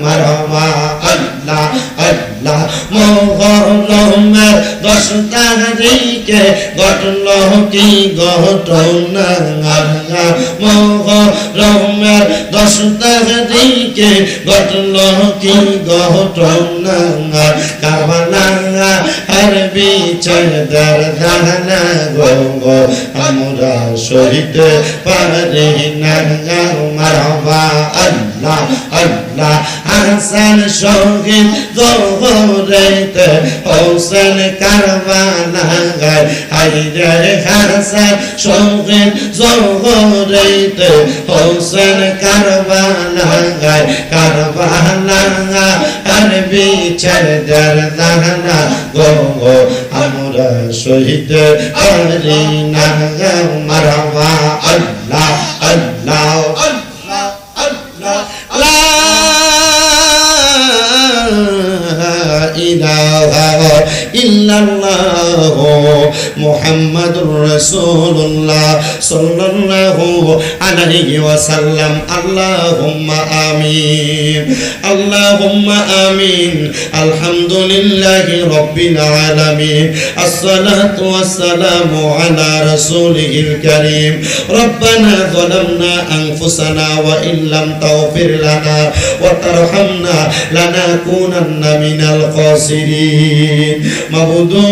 মারহাবা আল্লাহ আল্লাহ মোহরমের 10 তারিখে ঘটল কি ঘটনা মোহরমের 10 তারিখে ঘটল কি ঘটনা কারবালা আর বিচার দানা গো আমরা সহিতে পারি না মারহাবা আল্লাহ আল্লাহ হাসান শহীদ জোহরেতে হোসেন কারবালা হায়রে হাসান শহীদ জোহরেতে হোসেন কারবালা কারবালা আর বিচার দানা গো আমরা সহিতে পারি না মারহাবা আল্লাহ আল্লাহ আল্লাহ আল্লাহ লা ইলাহা ইল্লাল্লাহ মুহাম্মাদুর রাসূলুল্লাহ সাল্লাল্লাহু আলাইহি ওয়াসাল্লাম আল্লাহুম্মা আমিন আল্লাহুম্মা আমিন আলহামদুলিল্লাহি রাব্বিল আলামিন আসসালাতু ওয়াসসালামু আলা রাসূলিল কারীম রব্বানা যালামনা আনফুসানা ওয়া ইল্লাম তাগফির লানা ওয়া তারহামনা লানাকুনান্না মিনাল খাসিরিন মাবুদু